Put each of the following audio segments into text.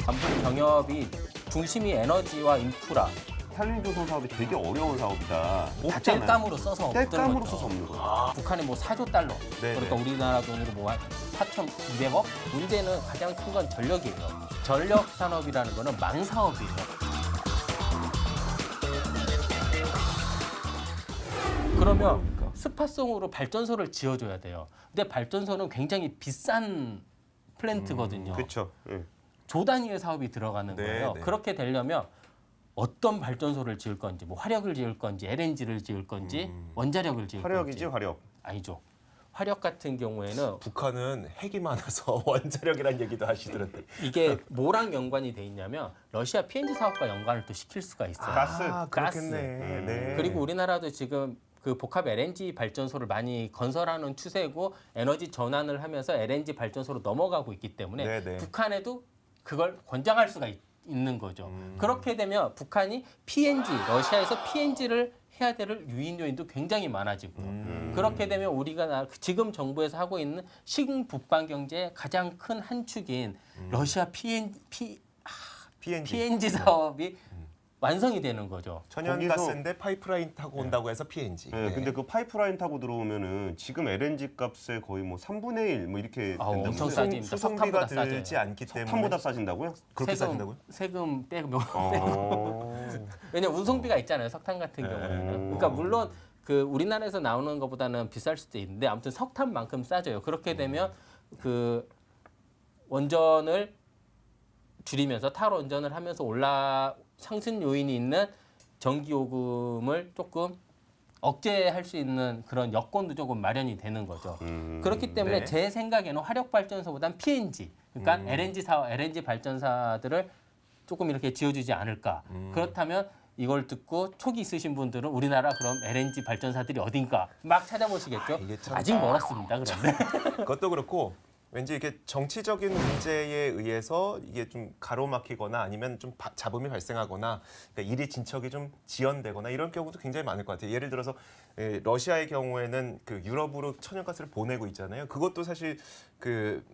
반복 경협이 중심이 에너지와 인프라 산림 조성 사업이 되게 어려운 사업이다. 다 뗄감으로 써서 없는 뗄감으로 거죠. 써서 없는 거죠. 북한이 뭐 4조 달러, 네네. 그러니까 우리나라 돈으로 뭐 한 4,200억? 문제는 가장 큰 건 전력이에요. 전력 산업이라는 거는 망사업이에요. 그러면 스팟송으로 발전소를 지어줘야 돼요. 근데 발전소는 굉장히 비싼 플랜트거든요. 그렇죠. 예. 조 단위의 사업이 들어가는 네, 거예요. 네. 그렇게 되려면 어떤 발전소를 지을 건지, 뭐 화력을 지을 건지, LNG를 지을 건지, 원자력을 지을 화력이지 건지. 화력. 아니죠. 화력 같은 경우에는 북한은 핵이 많아서 원자력이라는 얘기도 하시더라고요. 이게 뭐랑 연관이 돼 있냐면 러시아 PNG 사업과 연관을 또 시킬 수가 있어요. 가스. 그렇겠네. 가스. 네. 그리고 우리나라도 지금 그 복합 LNG 발전소를 많이 건설하는 추세고 에너지 전환을 하면서 LNG 발전소로 넘어가고 있기 때문에 네네. 북한에도 그걸 권장할 수가 있는 거죠. 그렇게 되면 북한이 PNG, 러시아에서 PNG를 해야 될 유인 요인도 굉장히 많아지고요. 그렇게 되면 우리가 지금 정부에서 하고 있는 신북방 경제의 가장 큰 한 축인 러시아 PNG. PNG 사업이 완성이 되는 거죠. 천연가스인데 파이프라인 타고 온다고 해서 PNG. 네, 근데 그 파이프라인 타고 들어오면은 지금 LNG 값의 거의 뭐 3분의 1 뭐 이렇게 아우, 된다고. 엄청 싸집니다. 수송비가 석탄보다 싸져요. 들지 않기 때문에 석탄보다 싸진다고요? 그렇게 싸진다고요? 세금 빼고 어. 왜냐면 운송비가 있잖아요. 석탄 같은 경우에는. 그러니까 물론 그 우리나라에서 나오는 것보다는 비쌀 수도 있는데 아무튼 석탄만큼 싸져요. 그렇게 되면 그 원전을 줄이면서 탈원전을 하면서 상승 요인이 있는 전기 요금을 조금 억제할 수 있는 그런 여건도 조금 마련이 되는 거죠. 그렇기 때문에 네. 제 생각에는 화력 발전소보다는 PNG, 그러니까 LNG 발전사들을 조금 이렇게 지어주지 않을까. 그렇다면 이걸 듣고 촉이 있으신 분들은 우리나라 그럼 LNG 발전사들이 어딘가 막 찾아보시겠죠. 이게 참- 아직 멀었습니다. 그런데 그것도 그렇고 왠지 이게 정치적인 문제에 의해서 이게 좀 가로막히거나 아니면 좀 잡음이 발생하거나 그러니까 일이 진척이 좀 지연되거나 이런 경우도 굉장히 많을 것 같아요. 예를 들어서 러시아의 경우에는 그 유럽으로 천연가스를 보내고 있잖아요. 그것도 사실 그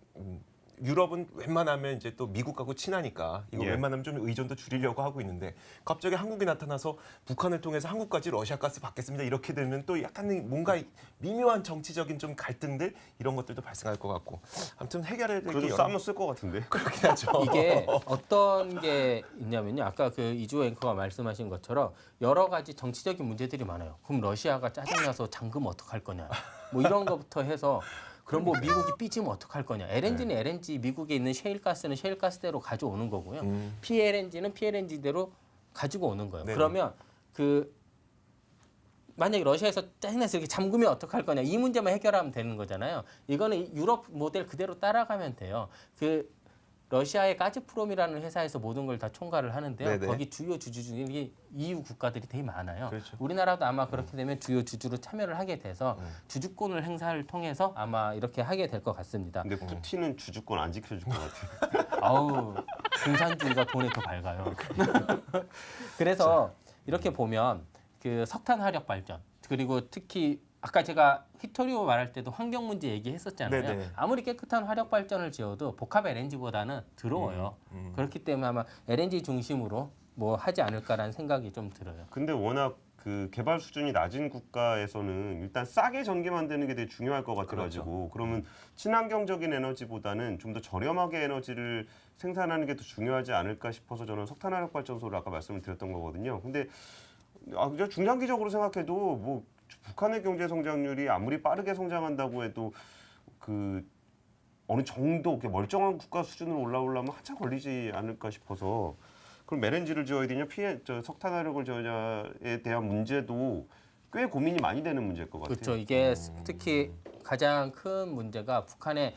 유럽은 웬만하면 이제 또 미국하고 친하니까 이거 예. 웬만하면 좀 의존도 줄이려고 하고 있는데 갑자기 한국이 나타나서 북한을 통해서 한국까지 러시아 가스 받겠습니다 이렇게 되면 또 약간 뭔가 미묘한 정치적인 좀 갈등들 이런 것들도 발생할 것 같고 아무튼 해결해야 될 게 그래도 싸면 쓸 것 같은데. 그렇긴 하죠. 이게 어떤 게 있냐면요. 아까 그 이주호 앵커가 말씀하신 것처럼 여러 가지 정치적인 문제들이 많아요. 그럼 러시아가 짜증나서 잠금 어떡할 거냐. 뭐 이런 것부터 해서 그럼 뭐 미국이 삐지면 어떡할 거냐. LNG는 LNG, 미국에 있는 셰일가스는 셰일가스대로 가져오는 거고요. PLNG는 PLNG대로 가지고 오는 거예요. 네네. 그러면 그 만약에 러시아에서 짜증나서 이렇게 잠그면 어떡할 거냐. 이 문제만 해결하면 되는 거잖아요. 이거는 유럽 모델 그대로 따라가면 돼요. 그 러시아의 가즈프롬이라는 회사에서 모든 걸 다 총괄을 하는데요. 네네. 거기 주요 주주 중에 EU 국가들이 되게 많아요. 그렇죠. 우리나라도 아마 그렇게 되면 주요 주주로 참여를 하게 돼서 주주권을 행사를 통해서 아마 이렇게 하게 될 것 같습니다. 근데 푸틴은 주주권 안 지켜줄 것 같아요. 아우 공산주의가 돈에 더 밝아요. 그래서 이렇게 보면 그 석탄 화력 발전 그리고 특히 아까 제가 히토리오 말할 때도 환경 문제 얘기했었잖아요. 네네. 아무리 깨끗한 화력 발전을 지어도 복합 LNG보다는 더러워요. 그렇기 때문에 아마 LNG 중심으로 뭐 하지 않을까라는 생각이 좀 들어요. 근데 워낙 그 개발 수준이 낮은 국가에서는 일단 싸게 전기 만드는 게 되게 중요할 것 같아가지고 그러면 친환경적인 에너지보다는 좀 더 저렴하게 에너지를 생산하는 게 더 중요하지 않을까 싶어서 저는 석탄화력 발전소를 아까 말씀을 드렸던 거거든요. 근데 그냥 중장기적으로 생각해도 뭐 북한의 경제 성장률이 아무리 빠르게 성장한다고 해도 그 어느 정도 이렇게 멀쩡한 국가 수준으로 올라오려면 한참 걸리지 않을까 싶어서 그럼 LNG를 지어야 되냐, 석탄화력을 지어야에 대한 문제도 꽤 고민이 많이 되는 문제일 것 같아요. 그렇죠. 이게 특히 가장 큰 문제가 북한의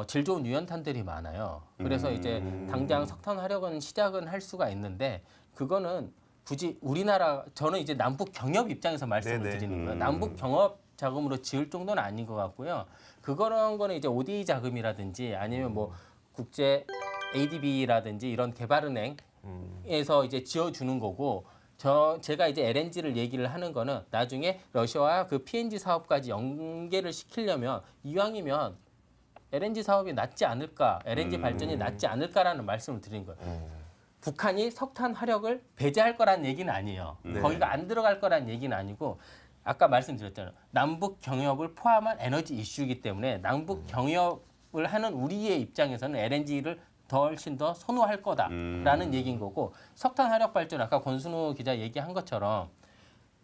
질 좋은 유연탄들이 많아요. 그래서 이제 당장 석탄 화력은 시작은 할 수가 있는데 그거는 굳이 우리나라 저는 이제 남북 경협 입장에서 말씀을 네네. 드리는 거예요. 남북 경협 자금으로 지을 정도는 아닌 것 같고요. 그런 거는 이제 ODA 자금이라든지 아니면 뭐 국제 ADB라든지 이런 개발은행에서 이제 지어주는 거고 제가 이제 LNG를 얘기를 하는 거는 나중에 러시아와 그 PNG 사업까지 연계를 시키려면 이왕이면 LNG 사업이 낫지 않을까, LNG 발전이 낫지 않을까라는 말씀을 드린 거예요. 북한이 석탄 화력을 배제할 거란 얘기는 아니에요. 거기가 안 들어갈 거란 얘기는 아니고 아까 말씀드렸잖아요. 남북 경협을 포함한 에너지 이슈이기 때문에 남북 경협을 하는 우리의 입장에서는 LNG를 훨씬 더 선호할 거다라는 얘기인 거고 석탄 화력 발전 아까 권순우 기자 얘기한 것처럼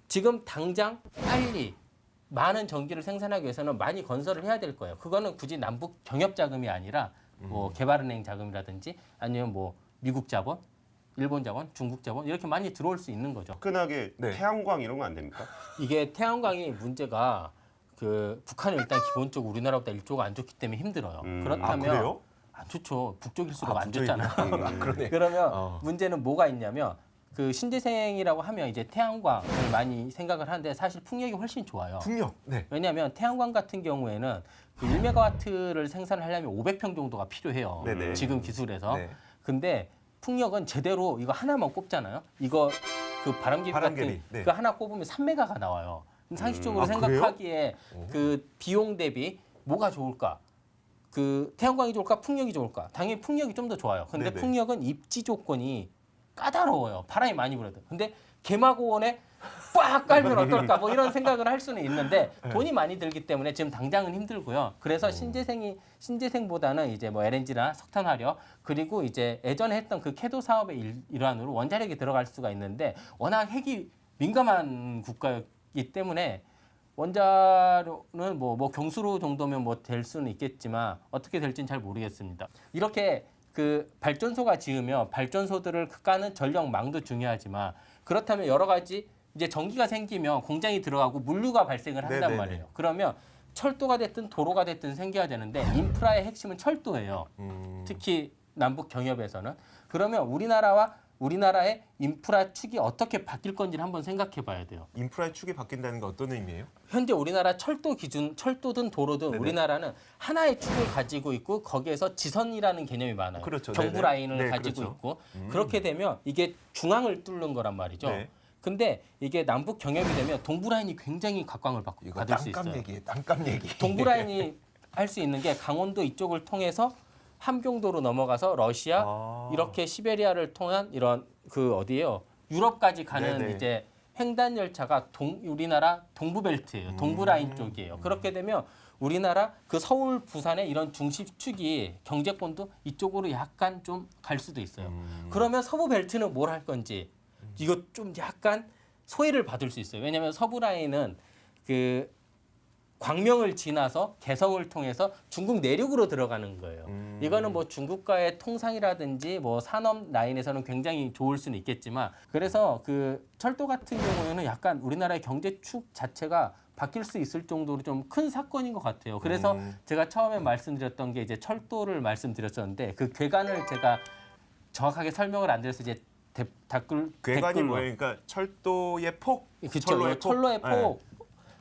지금 당장 빨리 많은 전기를 생산하기 위해서는 많이 건설을 해야 될 거예요. 그거는 굳이 남북 경협 자금이 아니라 뭐 개발은행 자금이라든지 아니면 뭐 미국 자본, 일본 자본, 중국 자본 이렇게 많이 들어올 수 있는 거죠. 화끈하게 네. 태양광 이런 거 안 됩니까? 이게 태양광이 문제가 그 북한은 일단 기본적으로 우리나라보다 일조가 안 좋기 때문에 힘들어요. 그렇다면 그래요? 안 좋죠. 북쪽일수록 안 북쪽이구나. 좋잖아요. 그러네. 그러면 문제는 뭐가 있냐면 그 신재생이라고 하면 이제 태양광을 많이 생각을 하는데 사실 풍력이 훨씬 좋아요. 풍력. 네. 왜냐하면 태양광 같은 경우에는 그 1메가와트를 생산하려면 500평 정도가 필요해요. 네네. 지금 기술에서. 네. 근데 풍력은 제대로 이거 하나만 꼽잖아요. 이거 그 바람개비 바람개비, 같은 네. 그 하나 꼽으면 3메가가 나와요. 그럼 상식적으로 아, 생각하기에 그 비용 대비 뭐가 좋을까? 그 태양광이 좋을까? 풍력이 좋을까? 당연히 풍력이 좀 더 좋아요. 근데 네네. 풍력은 입지 조건이 까다로워요. 바람이 많이 불어도. 근데 개마고원에 꽉 깔면 어떨까? 뭐 이런 생각을 할 수는 있는데 돈이 많이 들기 때문에 지금 당장은 힘들고요. 그래서 신재생보다는 이제 뭐 LNG나 석탄화력 그리고 이제 예전에 했던 그 캐도 사업의 일환으로 원자력이 들어갈 수가 있는데 워낙 핵이 민감한 국가이기 때문에 원자로는 뭐 경수로 정도면 뭐 될 수는 있겠지만 어떻게 될지는 잘 모르겠습니다. 이렇게 그 발전소가 지으면 발전소들을 까는 전력망도 중요하지만 그렇다면 여러 가지 이제 전기가 생기면 공장이 들어가고 물류가 발생을 한단 네네네. 말이에요. 그러면 철도가 됐든 도로가 됐든 생겨야 되는데 인프라의 핵심은 철도예요. 특히 남북 경협에서는. 그러면 우리나라의 인프라 축이 어떻게 바뀔 건지를 한번 생각해 봐야 돼요. 인프라의 축이 바뀐다는 게 어떤 의미예요? 현재 우리나라 철도 기준, 철도든 도로든 네네. 우리나라는 하나의 축을 가지고 있고 거기에서 지선이라는 개념이 많아요. 그렇죠. 경부 네네. 라인을 네, 가지고 그렇죠. 있고 그렇게 되면 이게 중앙을 뚫는 거란 말이죠. 네. 근데 이게 남북 경협이 되면 동부 라인이 굉장히 각광을 이거 받을 수 땅값 있어요. 얘기예요. 땅값 얘기. 동부 라인이 할 수 있는 게 강원도 이쪽을 통해서 함경도로 넘어가서 러시아 아. 이렇게 시베리아를 통한 이런 그 어디예요? 유럽까지 가는 네네. 이제 횡단 열차가 우리나라 동부 벨트예요. 동부 라인 쪽이에요. 그렇게 되면 우리나라 그 서울, 부산의 이런 중심축이 경제권도 이쪽으로 약간 좀 갈 수도 있어요. 그러면 서부 벨트는 뭘 할 건지 이거 좀 약간 소외를 받을 수 있어요. 왜냐하면 서부 라인은 그 광명을 지나서 개성을 통해서 중국 내륙으로 들어가는 거예요. 이거는 뭐 중국과의 통상이라든지 뭐 산업 라인에서는 굉장히 좋을 수는 있겠지만 그래서 그 철도 같은 경우에는 약간 우리나라의 경제축 자체가 바뀔 수 있을 정도로 좀 큰 사건인 것 같아요. 그래서 제가 처음에 말씀드렸던 게 이제 철도를 말씀드렸었는데 그 괴간을 제가 정확하게 설명을 안 드려서 이제 괴간이 뭐예요? 그러니까 철도의 폭, 그쵸, 철로의 폭. 네.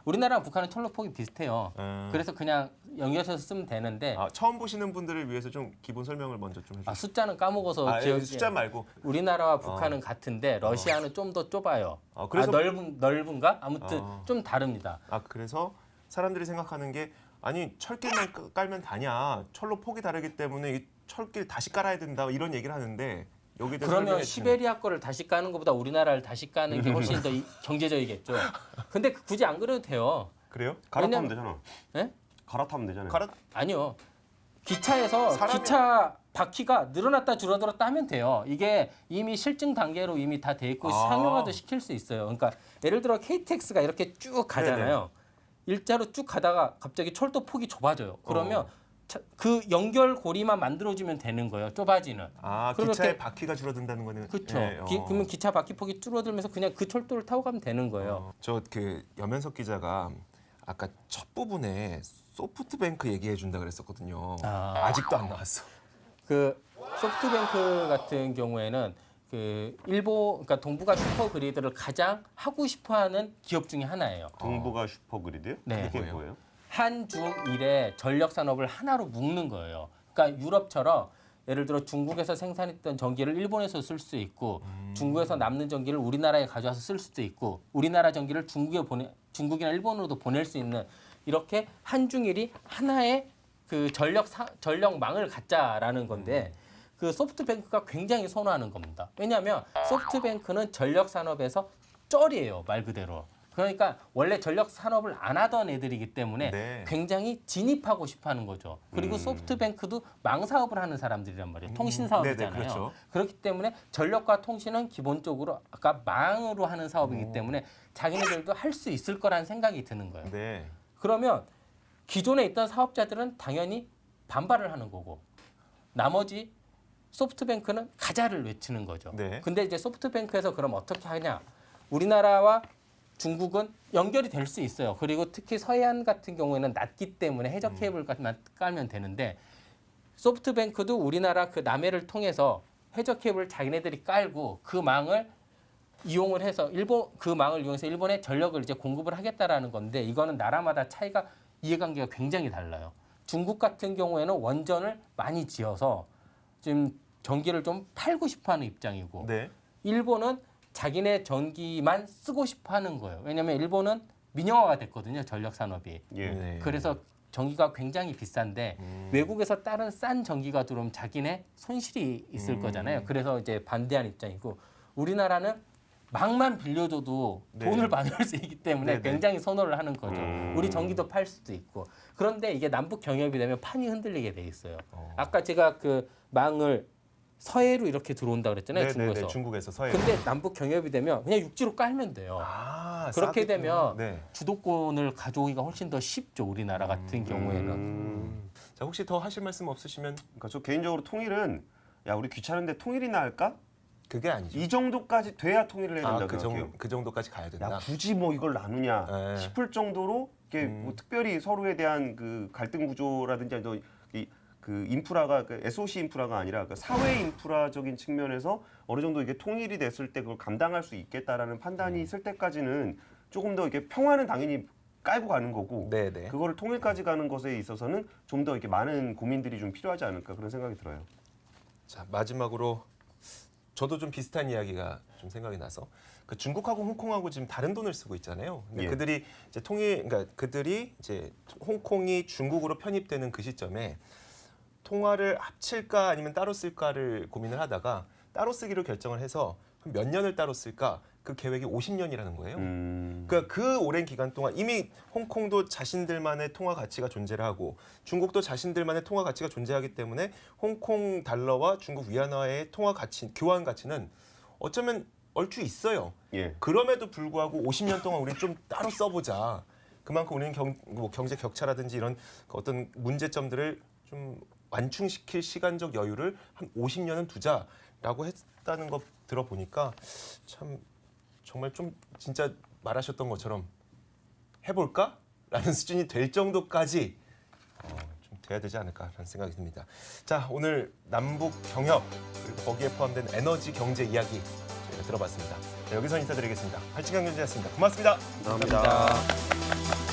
우리나라랑 북한은 철로 폭이 비슷해요. 그래서 그냥 연결해서 쓰면 되는데 아, 처음 보시는 분들을 위해서 좀 기본 설명을 먼저 좀 해주세요. 숫자는 까먹어서 기억이 숫자 말고. 우리나라와 북한은 같은데 러시아는 좀 더 좁아요. 그래서 넓은가? 아무튼 좀 다릅니다. 그래서 사람들이 생각하는 게 아니 철길만 깔면 다냐? 철로 폭이 다르기 때문에 이 철길 다시 깔아야 된다 이런 얘기를 하는데 여기 대해서 그러면 설명해 주시면- 시베리아 거를 다시 까는 것보다 우리나라를 다시 까는 게 훨씬 더 경제적이겠죠. 근데 굳이 안 그래도 돼요. 그래요? 갈아타면 되잖아. 네? 갈아타면 되잖아요. 아니요. 기차에서 사람이- 기차 바퀴가 늘어났다 줄어들었다 하면 돼요. 이게 이미 실증 단계로 이미 다 돼 있고 상용화도 시킬 수 있어요. 그러니까 예를 들어 KTX가 이렇게 쭉 가잖아요. 일자로 쭉 가다가 갑자기 철도 폭이 좁아져요. 그러면 그 연결고리만 만들어주면 되는 거예요. 좁아지는. 그러면 기차의 이렇게- 바퀴가 줄어든다는 거는 그렇죠. 예, 그러면 기차 바퀴폭이 줄어들면서 그냥 그 철도를 타고 가면 되는 거예요. 저 그 염현석 기자가 아까 첫 부분에 소프트뱅크 얘기해 준다 그랬었거든요. 아직도 안 나왔어. 그 소프트뱅크 같은 경우에는 그 그러니까 동북아 슈퍼그리드를 가장 하고 싶어하는 기업 중에 하나예요. 동북아 슈퍼그리드요? 네. 그게 뭐예요? 한중일의 전력 산업을 하나로 묶는 거예요. 그러니까 유럽처럼 예를 들어 중국에서 생산했던 전기를 일본에서 쓸 수 있고 중국에서 남는 전기를 우리나라에 가져와서 쓸 수도 있고 우리나라 전기를 중국이나 일본으로도 보낼 수 있는 이렇게 한중일이 하나의 그 전력망을 갖자라는 건데 그 소프트뱅크가 굉장히 선호하는 겁니다. 왜냐하면 소프트뱅크는 전력 산업에서 쩔이에요, 말 그대로. 그러니까 원래 전력 산업을 안 하던 애들이기 때문에 네. 굉장히 진입하고 싶어하는 거죠. 그리고 소프트뱅크도 망 사업을 하는 사람들이란 말이에요. 통신 사업이잖아요. 네네, 그렇죠. 그렇기 때문에 전력과 통신은 기본적으로 아까 망으로 하는 사업이기 때문에 자기네들도 할 수 있을 거라는 생각이 드는 거예요. 네. 그러면 기존에 있던 사업자들은 당연히 반발을 하는 거고 나머지 소프트뱅크는 가자를 외치는 거죠. 네. 근데 이제 소프트뱅크에서 그럼 어떻게 하냐? 우리나라와 중국은 연결이 될 수 있어요. 그리고 특히 서해안 같은 경우에는 낮기 때문에 해저 케이블만 깔면 되는데 소프트뱅크도 우리나라 그 남해를 통해서 해저 케이블을 자기네들이 깔고 그 망을 이용을 해서 그 망을 이용해서 일본에 전력을 이제 공급을 하겠다라는 건데 이거는 나라마다 차이가 이해관계가 굉장히 달라요. 중국 같은 경우에는 원전을 많이 지어서 지금 전기를 좀 팔고 싶어하는 입장이고 네. 일본은 자기네 전기만 쓰고 싶어하는 거예요. 왜냐하면 일본은 민영화가 됐거든요, 전력 산업이. 예. 네. 그래서 전기가 굉장히 비싼데 외국에서 다른 싼 전기가 들어오면 자기네 손실이 있을 거잖아요. 그래서 이제 반대한 입장이고 우리나라는 망만 빌려줘도 네. 돈을 받을 수 있기 때문에 네네. 굉장히 선호를 하는 거죠. 우리 전기도 팔 수도 있고. 그런데 이게 남북 경협이 되면 판이 흔들리게 돼 있어요. 아까 제가 그 망을 서해로 이렇게 들어온다 그랬잖아요, 네네네, 중국에서. 중국에서 서해. 근데 남북 경협이 되면 그냥 육지로 깔면 돼요. 아, 그렇게 싸겠구나. 되면 네. 주도권을 가져오기가 훨씬 더 쉽죠, 우리나라 같은 경우에는. 자, 혹시 더 하실 말씀 없으시면 그러니까 저 개인적으로 통일은 야 우리 귀찮은데 통일이나 할까? 그게 아니죠. 이 정도까지 돼야 통일을 해야 된다 그, 생각해요. 그 정도까지 가야 된다. 야 굳이 뭐 이걸 나누냐 네. 싶을 정도로 이게 뭐 특별히 서로에 대한 그 갈등 구조라든지 아니면 그 인프라가 그 SOC 인프라가 아니라 그 사회 인프라적인 측면에서 어느 정도 이게 통일이 됐을 때 그걸 감당할 수 있겠다라는 판단이 있을 때까지는 조금 더 이렇게 평화는 당연히 깔고 가는 거고 네네. 그거를 통일까지 가는 것에 있어서는 좀 더 이렇게 많은 고민들이 좀 필요하지 않을까 그런 생각이 들어요. 자, 마지막으로 저도 좀 비슷한 이야기가 좀 생각이 나서 그 중국하고 홍콩하고 지금 다른 돈을 쓰고 있잖아요. 근데 예. 그들이 이제 그러니까 그들이 이제 홍콩이 중국으로 편입되는 그 시점에 통화를 합칠까 아니면 따로 쓸까를 고민을 하다가 따로 쓰기로 결정을 해서 몇 년을 따로 쓸까 그 계획이 50년이라는 거예요. 그러니까 그 오랜 기간 동안 이미 홍콩도 자신들만의 통화 가치가 존재를 하고 중국도 자신들만의 통화 가치가 존재하기 때문에 홍콩 달러와 중국 위안화의 통화 가치, 교환 가치는 어쩌면 얼추 있어요. 예. 그럼에도 불구하고 50년 동안 우리 좀 따로 써보자. 그만큼 우리는 경제 격차라든지 이런 그 어떤 문제점들을 좀 완충시킬 시간적 여유를 한 50년은 두자라고 했다는 거 들어보니까 참 정말 좀 진짜 말하셨던 것처럼 해볼까라는 수준이 될 정도까지 좀 돼야 되지 않을까라는 생각이 듭니다. 자, 오늘 남북 경협 그리고 거기에 포함된 에너지 경제 이야기 저희가 들어봤습니다. 자, 여기서 인사드리겠습니다. 발칙한 경제였습니다. 고맙습니다. 감사합니다.